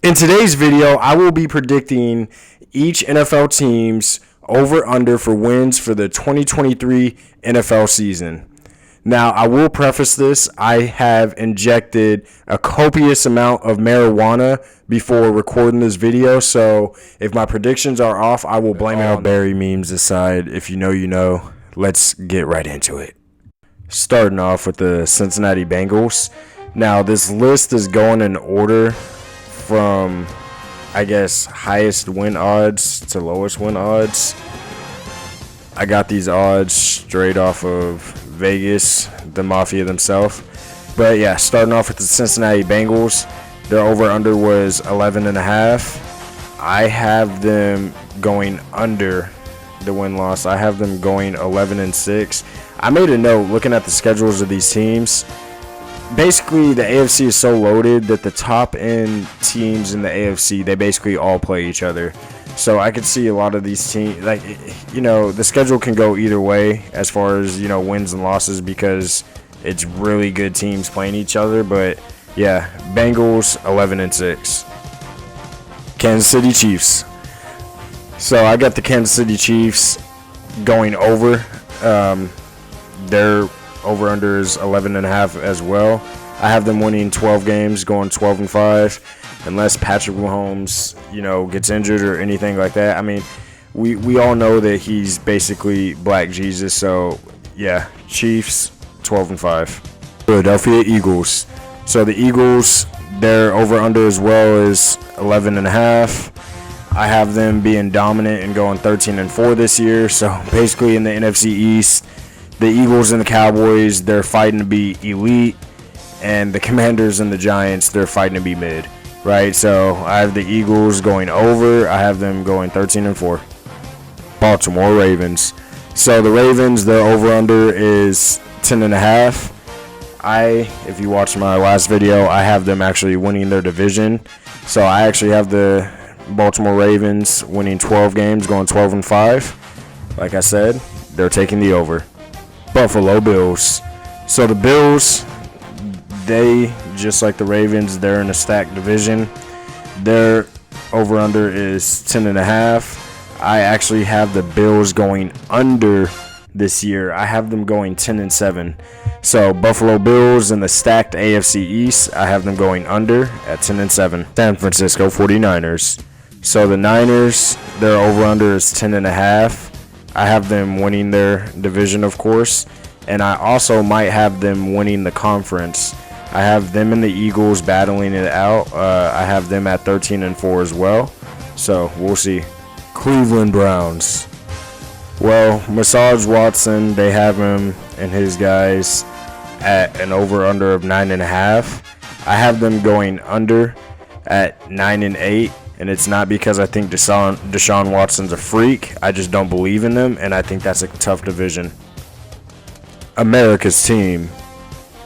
In today's video, I will be predicting each NFL team's over-under for wins for the 2023 NFL season. Now, I will preface this. I have injected a copious amount of marijuana before recording this video, so if my predictions are off, I will blame it on Barry memes aside. If you know, you know. Let's get right into it. Starting off with the Cincinnati Bengals. Now, this list is going in order from, I guess, highest win odds to lowest win odds. I got these odds straight off of Vegas, the Mafia themselves. But yeah, starting off with the Cincinnati Bengals, their over-under was 11.5. I have them going under the win-loss. I have them going 11-6. I made a note looking at the schedules of these teams. Basically, the AFC is so loaded that the top end teams in the AFC, they basically all play each other. So I could see a lot of these teams, like, you know, the schedule can go either way as far as, you know, wins and losses because it's really good teams playing each other. But yeah, Bengals 11-6. Kansas City Chiefs. So I got the Kansas City Chiefs going over. Their over-under is 11.5 as well. I have them winning 12 games, going 12-5, unless Patrick Mahomes, you know, gets injured or anything like that. I mean, we all know that he's basically Black Jesus. So yeah, Chiefs 12-5. Philadelphia Eagles. So the Eagles, their over-under as well is 11.5. I have them being dominant and going 13-4 this year. So basically in the NFC East, the Eagles and the Cowboys, they're fighting to be elite, and the Commanders and the Giants, they're fighting to be mid, right? So I have the Eagles going over. I have them going 13-4. Baltimore Ravens. So the Ravens, their over-under is 10.5. If you watched my last video, I have them actually winning their division. So I actually have the Baltimore Ravens winning 12 games, going 12-5. Like I said, they're taking the over. Buffalo Bills. So the Bills, they, just like the Ravens, they're in a stacked division. Their over-under is 10.5. I actually have the Bills going under this year. I have them going 10-7. So Buffalo Bills in the stacked AFC East, I have them going under at 10-7. San Francisco 49ers. So the Niners, their over-under is 10.5. I have them winning their division, of course, and I also might have them winning the conference. I have them and the Eagles battling it out. I have them at 13-4 as well, so we'll see. Cleveland Browns. Well, Massage Watson, they have him and his guys at an over-under of 9.5. I have them going under at 9-8. And it's not because I think Deshaun Watson's a freak. I just don't believe in them, and I think that's a tough division. America's team.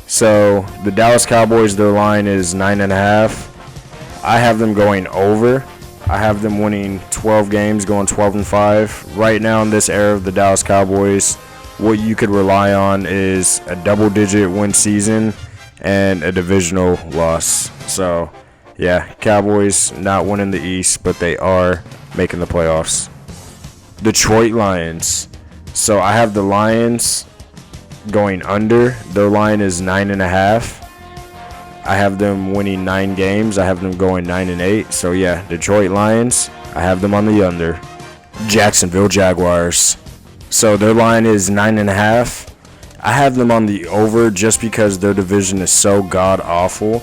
So the Dallas Cowboys, their line is 9.5. I have them going over. I have them winning 12 games, going 12-5. Right now in this era of the Dallas Cowboys, what you could rely on is a double-digit win season and a divisional loss. So yeah, Cowboys not winning the East, but they are making the playoffs. Detroit Lions. So I have the Lions going under. Their line is 9.5. I have them winning 9 games. I have them going 9-8. So yeah, Detroit Lions, I have them on the under. Jacksonville Jaguars. So their line is 9.5. I have them on the over just because their division is so god-awful.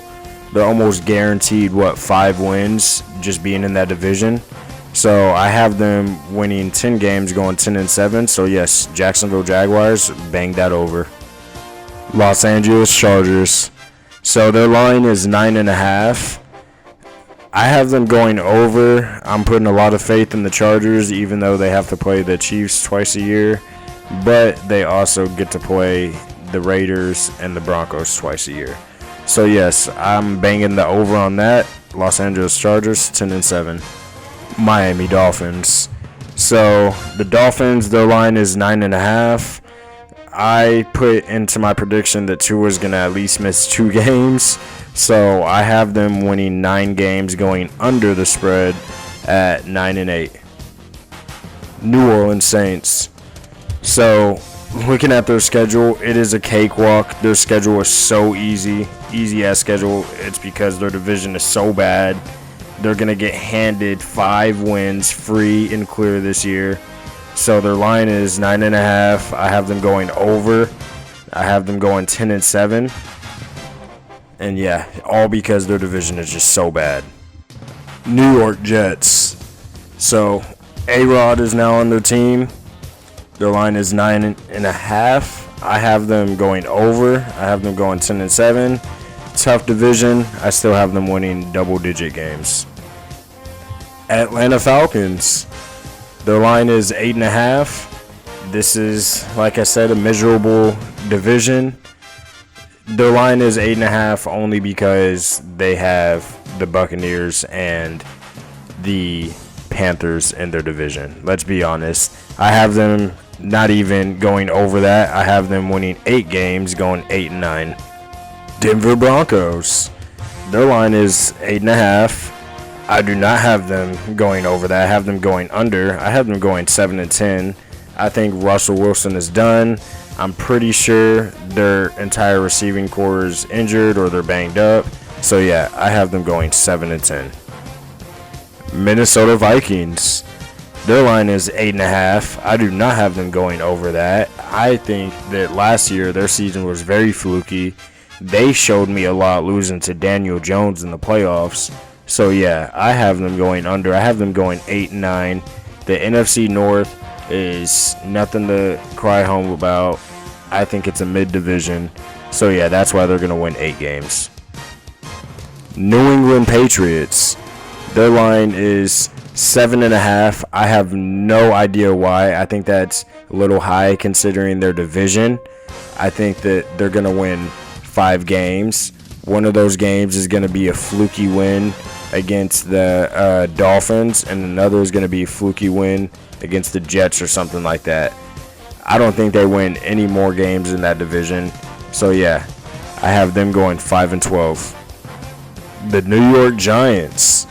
They're almost guaranteed, 5 wins just being in that division. So I have them winning 10 games, going 10-7. So yes, Jacksonville Jaguars, bang that over. Los Angeles Chargers. So their line is 9.5. I have them going over. I'm putting a lot of faith in the Chargers, even though they have to play the Chiefs twice a year. But they also get to play the Raiders and the Broncos twice a year. So yes, I'm banging the over on that. Los Angeles Chargers, 10-7. Miami Dolphins. So the Dolphins, their line is 9.5. I put into my prediction that Tua's going to at least miss 2 games. So I have them winning 9 games, going under the spread at 9-8. New Orleans Saints. So looking at their schedule, it is a cakewalk. Their schedule is so easy ass schedule. It's because their division is so bad. They're going to get handed 5 wins free and clear this year. So their line is 9.5. I have them going over. I have them going 10-7. And yeah, all because their division is just so bad. New York Jets. So A-Rod is now on their team. Their line is 9.5. I have them going over. I have them going 10-7. Tough division. I still have them winning double-digit games. Atlanta Falcons. Their line is 8.5. This is, like I said, a miserable division. Their line is 8.5 only because they have the Buccaneers and the Panthers in their division. Let's be honest. I have them not even going over that. I have them winning 8 games, going 8-9. Denver Broncos. Their line is 8.5. I do not have them going over that. I have them going under. I have them going 7-10. I think Russell Wilson is done. I'm pretty sure their entire receiving core is injured or they're banged up. So yeah, I have them going 7-10. Minnesota Vikings. Their line is 8.5. I do not have them going over that. I think that last year their season was very fluky. They showed me a lot losing to Daniel Jones in the playoffs. So yeah, I have them going under. I have them going 8-9. The NFC North is nothing to cry home about. I think it's a mid-division. So yeah, that's why they're going to win 8 games. New England Patriots. Their line is 7.5. I have no idea why. I think that's a little high considering their division. I think that they're going to win 5 games. One of those games is going to be a fluky win against the Dolphins, and another is going to be a fluky win against the Jets or something like that. I don't think they win any more games in that division. So yeah, I have them going 5-12. The New York Giants.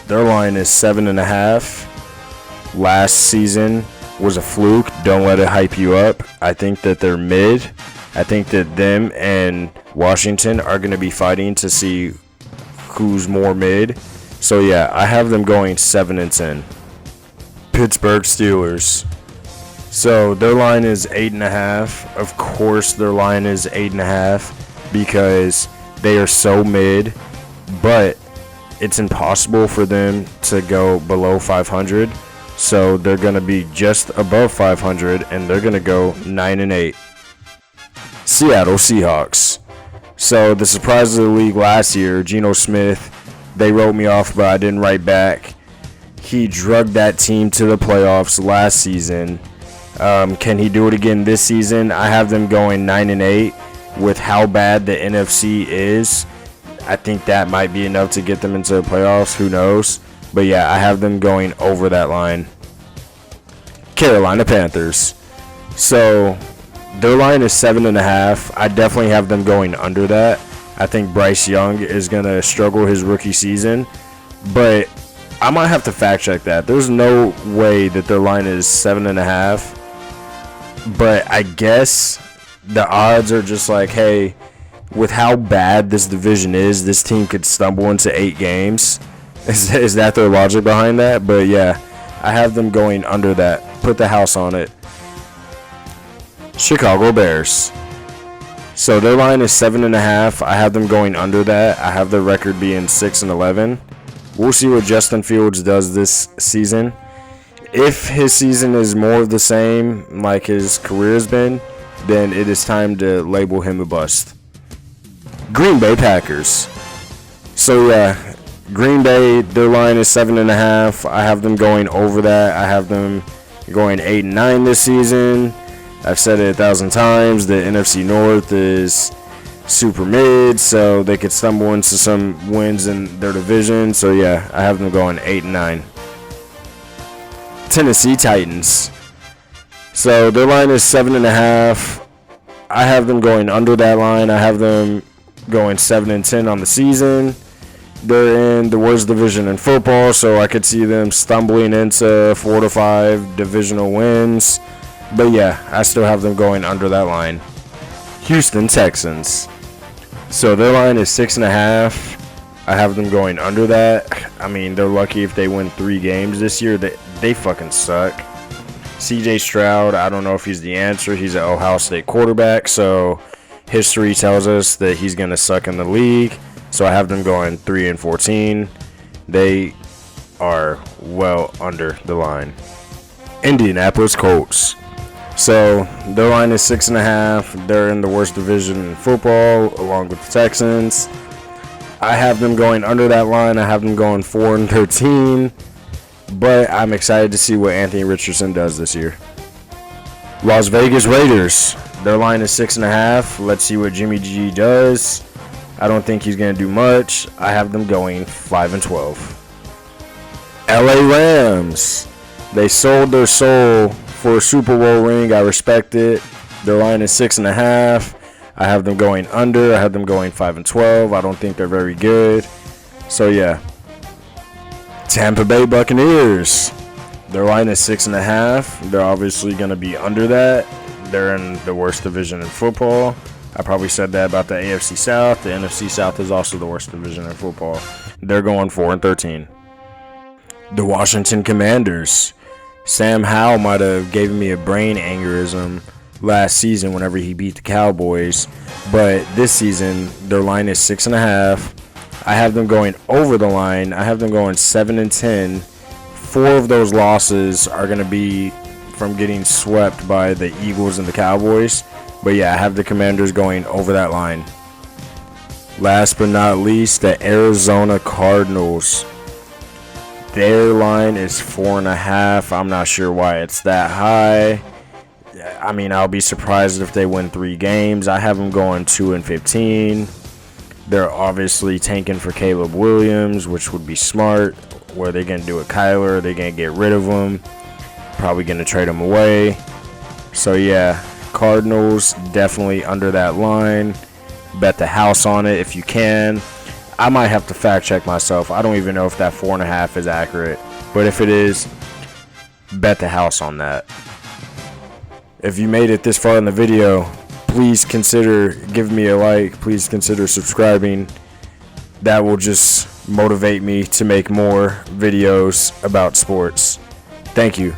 Their line is 7.5. Last season was a fluke. Don't let it hype you up. I think that they're mid. I think that them and Washington are going to be fighting to see who's more mid. So yeah, I have them going 7-10. Pittsburgh Steelers. So their line is 8.5. Of course, their line is 8.5 because they are so mid. But it's impossible for them to go below 500. So they're going to be just above 500, and they're going to go 9-8. Seattle Seahawks. So the surprise of the league last year, Geno Smith, they wrote me off, but I didn't write back. He drugged that team to the playoffs last season. Can he do it again this season? I have them going 9-8. With how bad the NFC is, I think that might be enough to get them into the playoffs. Who knows? But yeah, I have them going over that line. Carolina Panthers. So their line is 7.5. I definitely have them going under that. I think Bryce Young is going to struggle his rookie season. But I might have to fact check that. There's no way that their line is 7.5. But I guess the odds are just like, hey, with how bad this division is, this team could stumble into 8 games. Is that their logic behind that? But yeah, I have them going under that. Put the house on it. Chicago Bears. So their line is 7.5. I have them going under that. I have their record being 6-11. We'll see what Justin Fields does this season. If his season is more of the same like his career has been, then it is time to label him a bust. Green Bay Packers. So yeah, Green Bay, their line is 7.5. I have them going over that. I have them going 8-9 this season. I've said it 1,000 times. The NFC North is super mid, so they could stumble into some wins in their division. So yeah, I have them going 8-9. Tennessee Titans. So their line is 7.5. I have them going under that line. I have them going 7-10 on the season. They're in the worst division in football, so I could see them stumbling into 4 to 5 divisional wins. But yeah, I still have them going under that line. Houston Texans. So their line is 6.5. I have them going under that. I mean, they're lucky if they win 3 games this year. They fucking suck. CJ Stroud, I don't know if he's the answer. He's an Ohio State quarterback, so history tells us that he's going to suck in the league. So I have them going 3-14. They are well under the line. Indianapolis Colts. So their line is 6.5. They're in the worst division in football, along with the Texans. I have them going under that line. I have them going 4-13. But I'm excited to see what Anthony Richardson does this year. Las Vegas Raiders. Their line is 6.5. Let's see what Jimmy G does. I don't think he's going to do much. I have them going 5-12. LA Rams. They sold their soul for a Super Bowl ring. I respect it. Their line is 6.5. I have them going under. I have them going 5-12. I don't think they're very good. So yeah. Tampa Bay Buccaneers. Their line is 6.5. They're obviously going to be under that. They're in the worst division in football. I probably said that about the AFC South. The NFC South is also the worst division in football. They're going 4-13. The Washington Commanders. Sam Howell might have given me a brain aneurysm last season whenever he beat the Cowboys, but this season their line is 6.5. I have them going over the line. I have them going 7-10. 4 of those losses are going to be from getting swept by the Eagles and the Cowboys. But yeah, I have the Commanders going over that line. Last but not least, the Arizona Cardinals. Their line is 4.5. I'm not sure why it's that high. I mean, I'll be surprised if they win 3 games. I have them going 2-15. They're obviously tanking for Caleb Williams, which would be smart. What are they going to do with Kyler? They're going to get rid of him. Probably going to trade him away. So yeah, Cardinals definitely under that line. Bet the house on it if you can. I might have to fact check myself. I don't even know if that 4.5 is accurate. But if it is, bet the house on that. If you made it this far in the video, please consider giving me a like. Please consider subscribing. That will just motivate me to make more videos about sports. Thank you.